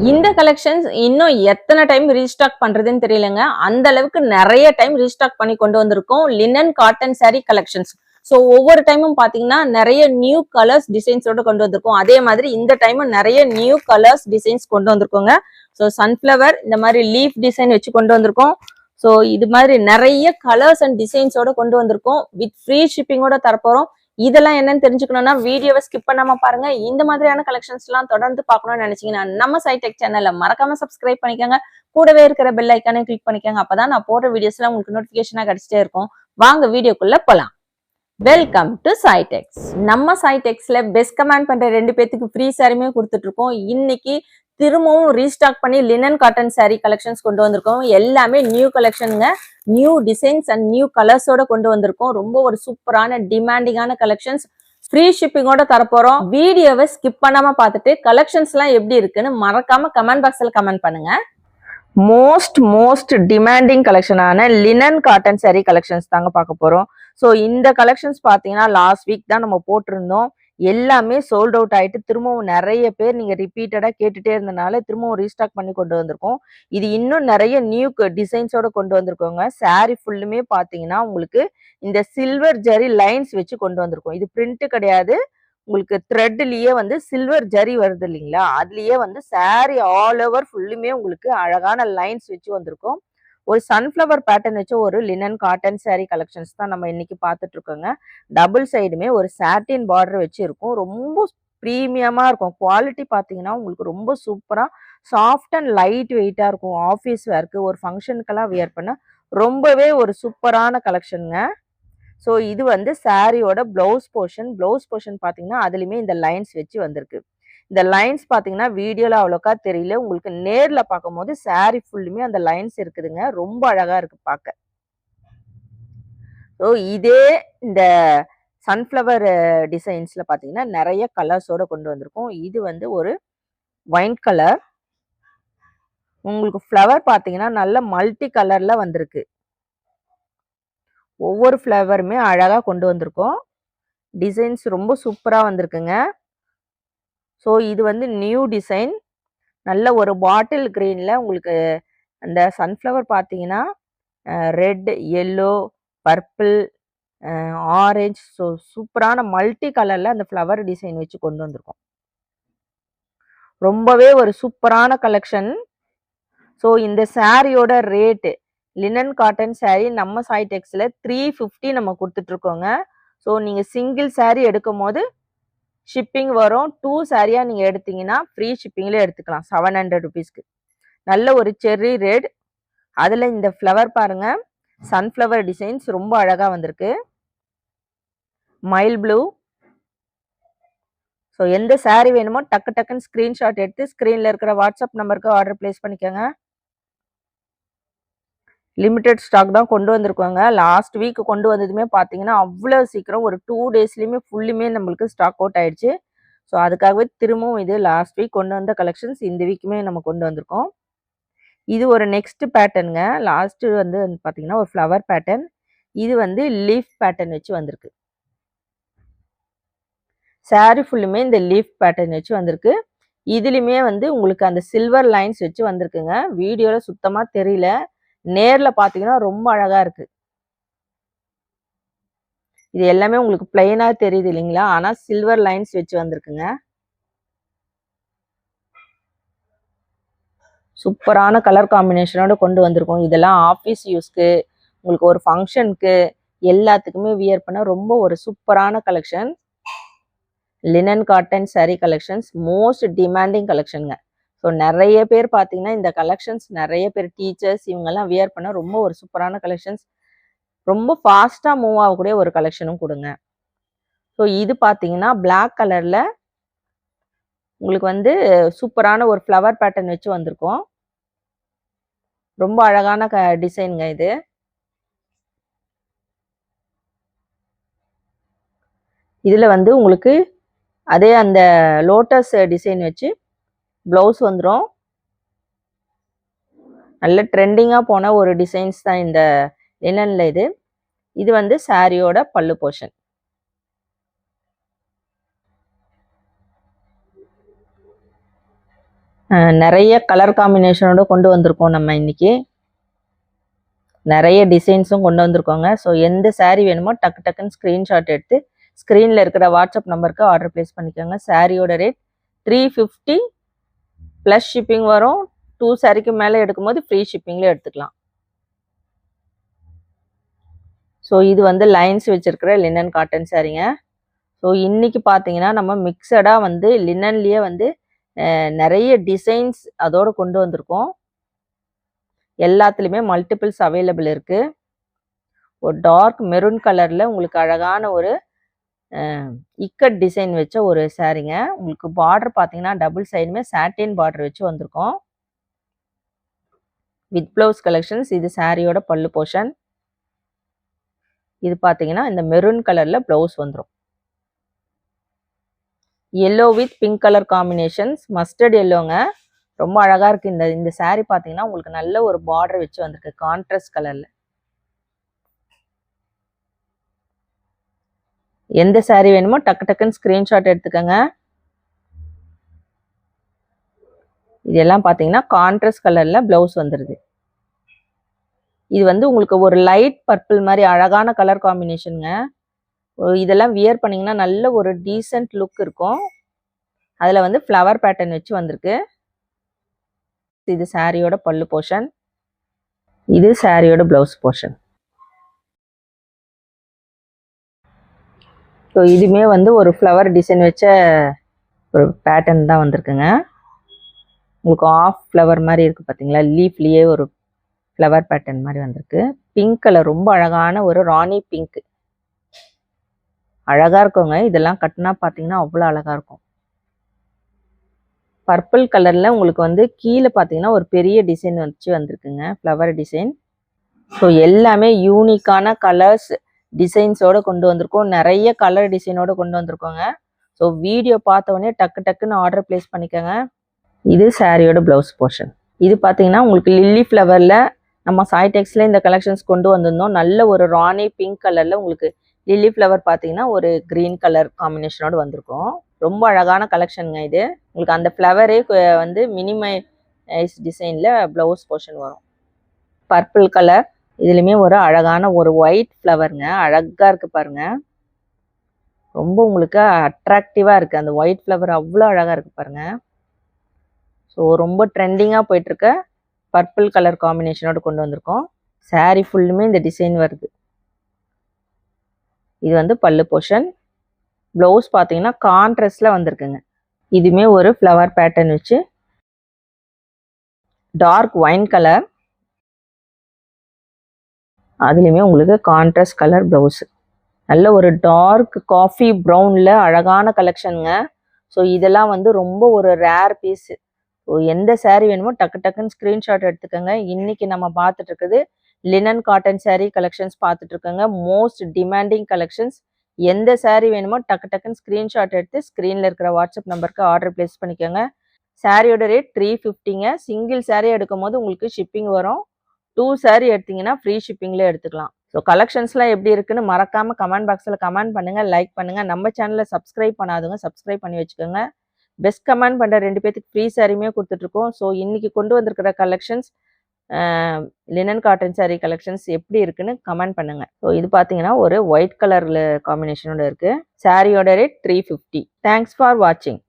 இந்த கலெக்ஷன்ஸ் இன்னும் எத்தனை டைம் ரீஸ்டாக் பண்றதுன்னு தெரியலங்க. அந்த அளவுக்கு நிறைய டைம் ரீஸ்டாக் பண்ணி கொண்டு வந்திருக்கோம் linen cotton sari collections. So ஒவ்வொரு டைமும் பாத்தீங்கன்னா நிறைய நியூ கலர்ஸ் டிசைன்ஸோட கொண்டு வந்திருக்கோம். அதே மாதிரி இந்த டைமும் நிறைய நியூ கலர்ஸ் டிசைன்ஸ் கொண்டு வந்திருக்கோங்க. ஸோ சன்ஃபிளவர் இந்த மாதிரி லீஃப் டிசைன் வச்சு கொண்டு வந்திருக்கோம். ஸோ இது மாதிரி நிறைய கலர்ஸ் அண்ட் டிசைன்ஸோட கொண்டு வந்திருக்கோம். வித் ஃப்ரீ ஷிப்பிங்கோட தரப்போறோம். இதெல்லாம் என்னன்னு தெரிஞ்சுக்கணும்னா வீடியோவை ஸ்கிப் பண்ணாம பாருங்க. இந்த மாதிரியான கலெக்ஷன்ஸ் எல்லாம் தொடர்ந்து பார்க்கணும்னு நினைச்சீங்கன்னா நம்ம சைடெக் சேனல்ல மறக்காம சப்ஸ்கிரைப் பண்ணிக்கோங்க. கூடவே இருக்கிற பெல் ஐக்கானே கிளிக் பண்ணிக்கோங்க. அப்பதான் நான் போடுற வீடியோஸ்லாம் உங்களுக்கு நோட்டிபிகேஷனா கிடைச்சிட்டே இருக்கும். வாங்க வீடியோக்குள்ள போலாம். Welcome to சைடெக்ஸ். நம்ம சைடெக்ஸ்ல பெஸ்ட் கமெண்ட் பண்ற 2 பேத்துக்கு ஃப்ரீ சாரியுமே கொடுத்துட்டு இருக்கோம். இன்னைக்கு திரும்பவும் ரீஸ்டாக் பண்ணி லினன் காட்டன் சாரி கலெக்ஷன்ஸ் கொண்டு வந்திருக்கோம். எல்லாமே நியூ கலெக்ஷனுங்க. நியூ டிசைன்ஸ் அண்ட் நியூ கலர்ஸோட கொண்டு வந்திருக்கோம். ரொம்ப ஒரு சூப்பரான டிமாண்டிங்கான கலெக்ஷன்ஸ். ஃப்ரீ ஷிப்பிங்கோட தரப்போறோம். வீடியோவை ஸ்கிப் பண்ணாம பார்த்துட்டு கலெக்ஷன்ஸ் எல்லாம் எப்படி இருக்குன்னு மறக்காம கமெண்ட் பாக்ஸ்ல கமெண்ட் பண்ணுங்க. மோஸ்ட் டிமாண்டிங் கலெக்ஷனான லினன் காட்டன் சாரி கலெக்ஷன்ஸ் தாங்க பார்க்க போறோம். ஸோ இந்த கலெக்ஷன்ஸ் பார்த்தீங்கன்னா லாஸ்ட் வீக் தான் நம்ம போட்டிருந்தோம். எல்லாமே சோல்ட் அவுட் ஆயிட்டு திரும்பவும் நிறைய பேர் நீங்க ரிப்பீட்டடா கேட்டுட்டே இருந்தனால திரும்பவும் ரீஸ்டாக் பண்ணி கொண்டு வந்திருக்கோம். இது இன்னும் நிறைய நியூ டிசைன்ஸோட கொண்டு வந்திருக்கோங்க. சாரி ஃபுல்லுமே பார்த்தீங்கன்னா உங்களுக்கு இந்த சில்வர் ஜரி லைன்ஸ் வச்சு கொண்டு வந்திருக்கோம். இது பிரிண்ட் கிடையாது. உங்களுக்கு த்ரெட்லயே வந்து சில்வர் ஜரி வருது இல்லைங்களா, அதுலயே வந்து சாரி ஆல் ஓவர் ஃபுல்லுமே உங்களுக்கு அழகான லைன்ஸ் வச்சு வந்திருக்கும். ஒரு சன்ஃபிளவர் பேட்டர்ன் வச்சு ஒரு லினன் காட்டன் சாரி கலெக்ஷன்ஸ் தான் நம்ம இன்னைக்கு பார்த்துட்டு இருக்கோங்க. டபுள் சைடுமே ஒரு சாட்டின் பார்டர் வச்சு இருக்கும். ரொம்ப ப்ரீமியமா இருக்கும். குவாலிட்டி பார்த்தீங்கன்னா உங்களுக்கு ரொம்ப சூப்பரா சாஃப்ட் அண்ட் லைட் வெயிட்டா இருக்கும். ஆஃபீஸ் வேர்க்கு ஒரு ஃபங்க்ஷனுக்கெல்லாம் வியர் பண்ண ரொம்பவே ஒரு சூப்பரான கலெக்ஷனுங்க. ஸோ இது வந்து சாரியோட பிளவுஸ் போர்ஷன் பார்த்தீங்கன்னா அதுலயுமே இந்த லைன்ஸ் வச்சு வந்திருக்கு. இந்த லைன்ஸ் பார்த்தீங்கன்னா வீடியோல அவ்வளோக்கா தெரியல. உங்களுக்கு நேர்ல பார்க்கும்போது சாரி ஃபுல்லுமே அந்த லைன்ஸ் இருக்குதுங்க. ரொம்ப அழகா இருக்கு பார்க்க. ஸோ இதே இந்த சன்ஃப்ளவர் டிசைன்ஸ்ல பார்த்தீங்கன்னா நிறைய கலர்ஸோட கொண்டு வந்திருக்கோம். இது வந்து ஒரு ஒயிட் கலர். உங்களுக்கு ஃப்ளவர் பார்த்தீங்கன்னா நல்ல மல்டி கலர்ல வந்திருக்கு. ஒவ்வொரு ஃப்ளவருமே அழகா கொண்டு வந்திருக்கோம். டிசைன்ஸ் ரொம்ப சூப்பரா வந்திருக்குங்க. ஸோ இது வந்து நியூ டிசைன். நல்ல ஒரு பாட்டில் கிரீன்ல உங்களுக்கு அந்த சன்ஃப்ளவர் பார்த்தீங்கன்னா red, yellow, purple, orange, so சூப்பரான மல்டி கலர்ல அந்த ஃப்ளவர் டிசைன் வச்சு கொண்டு வந்திருக்கோம். ரொம்பவே ஒரு சூப்பரான கலெக்ஷன். ஸோ இந்த சாரியோட ரேட்டு லினன் காட்டன் சாரி நம்ம சைடெக்ஸ்ல 350 நம்ம கொடுத்துட்டு இருக்கோங்க. ஸோ நீங்க சிங்கிள் சாரி எடுக்கும் போது ஷிப்பிங் வரும். 2 சாரியா நீங்க எடுத்தீங்கன்னா ஃப்ரீ ஷிப்பிங்ல எடுத்துக்கலாம் 700 ருபீஸ்க்கு. நல்ல ஒரு செர்ரி ரெட், அதுல இந்த ஃப்ளவர் பாருங்க, சன்ஃப்ளவர் டிசைன்ஸ் ரொம்ப அழகா வந்திருக்கு. Mile blue. ஸோ எந்த சாரி வேணுமோ டக்குன்னு ஸ்கிரீன்ஷாட் எடுத்து ஸ்கிரீன்ல இருக்கிற வாட்ஸ்அப் நம்பருக்கு ஆர்டர் பிளேஸ் பண்ணிக்கோங்க. லிமிடெட் ஸ்டாக் தான் கொண்டு வந்திருக்கோங்க. லாஸ்ட் வீக் கொண்டு வந்ததுமே பார்த்தீங்கன்னா அவ்வளோ சீக்கிரம் ஒரு 2 டேஸ்லயுமே ஃபுல்லுமே நம்மளுக்கு ஸ்டாக் அவுட் ஆயிடுச்சு. ஸோ அதுக்காகவே திரும்பவும் இது லாஸ்ட் வீக் கொண்டு வந்த கலெக்ஷன்ஸ் இந்த வீக்குமே நம்ம கொண்டு வந்திருக்கோம். இது ஒரு நெக்ஸ்ட் பேட்டர்னுங்க. லாஸ்ட் வந்து பார்த்தீங்கன்னா ஒரு ஃப்ளவர் பேட்டர்ன். இது வந்து லீஃப் பேட்டர்ன் வச்சு வந்திருக்கு. சாரி ஃபுல்லுமே இந்த லீஃப் பேட்டர்ன் வச்சு வந்திருக்கு. இதுலயுமே வந்து உங்களுக்கு அந்த சில்வர் லைன்ஸ் வச்சு வந்திருக்குங்க. வீடியோல சுத்தமா தெரியல. நேர்ல பார்த்தீங்கன்னா ரொம்ப அழகா இருக்கு. இது எல்லாமே உங்களுக்கு பிளைனா தெரியுது இல்லைங்களா, ஆனா சில்வர் லைன்ஸ் வச்சு வந்திருக்குங்க. சூப்பரான கலர் காம்பினேஷனோட கொண்டு வந்திருக்கோம். இதெல்லாம் ஆஃபீஸ் யூஸ்க்கு, உங்களுக்கு ஒரு ஃபங்க்ஷனுக்கு எல்லாத்துக்குமே வியர் பண்ண ரொம்ப ஒரு சூப்பரான collection. Linen cotton sari collections most demanding கலெக்ஷனுங்க. ஸோ நிறைய பேர் பார்த்தீங்கன்னா இந்த கலெக்ஷன்ஸ் நிறைய பேர் டீச்சர்ஸ் இவங்கெல்லாம் வியர் பண்ண ரொம்ப ஒரு சூப்பரான கலெக்ஷன்ஸ். ரொம்ப ஃபாஸ்ட்டாக மூவ் ஆகக்கூடிய ஒரு கலெக்ஷனும் கொடுங்க. ஸோ இது பார்த்தீங்கன்னா பிளாக் கலரில் உங்களுக்கு வந்து சூப்பரான ஒரு ஃப்ளவர் பேட்டர்ன் வச்சு வந்திருக்கோம். ரொம்ப அழகான டிசைனுங்க இது. இதில் வந்து உங்களுக்கு அதே அந்த லோட்டஸ் டிசைன் வச்சு ப்ளவுஸ் வந்துடும். நல்ல ட்ரெண்டிங்காக போன ஒரு டிசைன்ஸ் தான் இந்த லினனில் இது. இது வந்து சாரியோட பல்லு போர்ஷன். நிறைய கலர் காம்பினேஷனோட கொண்டு வந்திருக்கோம் நம்ம இன்னைக்கு. நிறைய டிசைன்ஸும் கொண்டு வந்திருக்கோங்க. ஸோ எந்த saree வேணுமோ டக்கு டக்குன்னு ஸ்க்ரீன்ஷாட் எடுத்து ஸ்க்ரீனில் இருக்கிற வாட்ஸ்அப் நம்பருக்கு ஆர்டர் ப்ளேஸ் பண்ணிக்கோங்க. சாரியோட ரேட் 350 ப்ளஸ் ஷிப்பிங் வரும். 2 சாரிக்கு மேலே எடுக்கும்போது ஃப்ரீ ஷிப்பிங்கில் எடுத்துக்கலாம். ஸோ இது வந்து லைன்ஸ் வச்சிருக்கிற லினன் காட்டன் சாரீங்க. ஸோ இன்னைக்கு பார்த்தீங்கன்னா நம்ம மிக்சடாக வந்து லினன்லேயே வந்து நிறைய டிசைன்ஸ் அதோடு கொண்டு வந்திருக்கோம். எல்லாத்துலேயுமே மல்டிபிள்ஸ் அவைலபிள் இருக்குது. ஒரு டார்க் மெரூன் கலரில் உங்களுக்கு அழகான ஒரு இக்கட் டிசைன் வச்ச ஒரு சாரீங்க. உங்களுக்கு பார்டர் பார்த்தீங்கன்னா டபுள் சைடுமே சாட்டின் பார்டர் வச்சு வந்திருக்கோம். With blouse collections. இது சாரியோட பல்லு போர்ஷன். இது பார்த்தீங்கன்னா இந்த மெரூன் கலரில் ப்ளவுஸ் வந்துடும். Yellow with pink colour combinations. Mustard எல்லோங்க. ரொம்ப அழகாக இருக்குது. இந்த சாரீ பார்த்தீங்கன்னா உங்களுக்கு நல்ல ஒரு பார்டர் வச்சு வந்திருக்கு கான்ட்ராஸ்ட் கலரில். எந்த சாரீ வேணுமோ டக்கு டக்குன்னு ஸ்க்ரீன்ஷாட் எடுத்துக்கோங்க. இதெல்லாம் பார்த்தீங்கன்னா கான்ட்ராஸ்ட் கலரில் ப்ளவுஸ் வந்துடுது. இது வந்து உங்களுக்கு ஒரு லைட் பர்பிள் மாதிரி அழகான கலர் காம்பினேஷனுங்க. இதெல்லாம் வியர் பண்ணிங்கன்னா நல்ல ஒரு டீசென்ட் லுக் இருக்கும். அதில் வந்து ஃப்ளவர் பேட்டர்ன் வச்சு வந்திருக்கு. இது சாரியோட பல்லு போர்ஷன். இது சாரியோட ப்ளவுஸ் போர்ஷன். ஸோ இதுவுமே வந்து ஒரு ஃப்ளவர் டிசைன் வச்ச ஒரு பேட்டர்ன் தான் வந்திருக்குங்க. உங்களுக்கு ஆஃப் ஃப்ளவர் மாதிரி இருக்குது பார்த்தீங்களா, லீஃப்லேயே ஒரு ஃப்ளவர் பேட்டர்ன் மாதிரி வந்திருக்கு. பிங்க் கலர், ரொம்ப அழகான ஒரு ராணி பிங்க். அழகாக இருக்குங்க. இதெல்லாம் கட்டினா பார்த்தீங்கன்னா அவ்வளோ அழகாக இருக்கும். பர்பிள் கலரில் உங்களுக்கு வந்து கீழே பார்த்தீங்கன்னா ஒரு பெரிய டிசைன் வச்சு வந்திருக்குங்க, ஃப்ளவர் டிசைன். ஸோ எல்லாமே யூனிக்கான கலர்ஸ் டிசைன்ஸோடு கொண்டு வந்திருக்கோம். நிறைய கலர் டிசைனோடு கொண்டு வந்திருக்கோங்க. ஸோ வீடியோ பார்த்தோடனே டக்கு டக்குன்னு ஆர்டர் ப்ளேஸ் பண்ணிக்கோங்க. இது சாரியோட ப்ளவுஸ் போர்ஷன். இது பார்த்தீங்கன்னா உங்களுக்கு லில்லி ஃப்ளவரில் நம்ம சாய்டெக்ஸில் இந்த கலெக்ஷன்ஸ் கொண்டு வந்திருந்தோம். நல்ல ஒரு ராணி பிங்க் கலரில் உங்களுக்கு லில்லி ஃப்ளவர் பார்த்தீங்கன்னா ஒரு க்ரீன் கலர் காம்பினேஷனோடு வந்திருக்கும். ரொம்ப அழகான கலெக்ஷனுங்க இது. உங்களுக்கு அந்த ஃப்ளவரே வந்து மினிமைஸ் டிசைனில் ப்ளவுஸ் போர்ஷன் வரும். Purple colour. இதுலையுமே ஒரு அழகான ஒரு ஒயிட் ஃப்ளவருங்க. அழகாக இருக்குது பாருங்கள். ரொம்ப உங்களுக்கு அட்ராக்டிவாக இருக்குது. அந்த ஒயிட் ஃப்ளவர் அவ்வளோ அழகாக இருக்குது பாருங்கள். ஸோ ரொம்ப ட்ரெண்டிங்காக போயிட்டுருக்க பர்பிள் கலர் காம்பினேஷனோடு கொண்டு வந்திருக்கோம். சாரீ ஃபுல்லுமே இந்த டிசைன் வருது. இது வந்து பல்லு போர்ஷன். ப்ளவுஸ் பார்த்தீங்கன்னா கான்ட்ராஸ்டில் வந்திருக்குங்க. இதுவுமே ஒரு ஃப்ளவர் பேட்டர்ன் வச்சு டார்க் ஒயின் கலர். அதுலேயுமே உங்களுக்கு கான்ட்ராஸ்ட் கலர் ப்ளவுஸு. நல்ல ஒரு டார்க் காஃபி ப்ரௌனில் அழகான கலெக்ஷனுங்க. ஸோ இதெல்லாம் வந்து ரொம்ப ஒரு ரேர் பீஸு. ஸோ எந்த சாரீ வேணுமோ டக்கு டக்குன்னு ஸ்க்ரீன்ஷாட் எடுத்துக்கோங்க. இன்றைக்கி நம்ம பார்த்துட்டு இருக்குது லினன் காட்டன் சாரீ கலெக்ஷன்ஸ் பார்த்துட்ருக்கோங்க. Most demanding collections. எந்த சாரீ வேணுமோ டக்கு டக்குன்னு ஸ்க்ரீன்ஷாட் எடுத்து ஸ்க்ரீனில் இருக்கிற வாட்ஸ்அப் நம்பருக்கு ஆர்டர் ப்ளேஸ் பண்ணிக்கோங்க. சாரியோட ரேட் 350ங்க. சிங்கிள் சாரீ எடுக்கும் போது உங்களுக்கு ஷிப்பிங் வரும். 2 சாரீ எடுத்தீங்கன்னா ஃப்ரீ ஷிப்பிங்கில் எடுத்துக்கலாம். ஸோ கலெக்ஷன்ஸ்லாம் எப்படி இருக்குன்னு மறக்காமல் கமெண்ட் பாக்ஸில் கமெண்ட் பண்ணுங்கள், லைக் பண்ணுங்கள். நம்ம சேனலை சப்ஸ்கிரைப் பண்ணாதுங்க, சப்ஸ்கிரைப் பண்ணி வச்சுக்கோங்க. பெஸ்ட் கமெண்ட் பண்ணுற 2 பேத்துக்கு ஃப்ரீ சாரியுமே கொடுத்துட்ருக்கோம். ஸோ இன்றைக்கி கொண்டு வந்திருக்கிற collections linen cotton sari collections எப்படி இருக்குன்னு கமெண்ட் பண்ணுங்கள். ஸோ இது பார்த்தீங்கன்னா ஒரு ஒயிட் கலரில் காம்பினேஷனோட இருக்குது. சாரியோட ரேட் 350. தேங்க்ஸ் ஃபார் வாட்சிங்.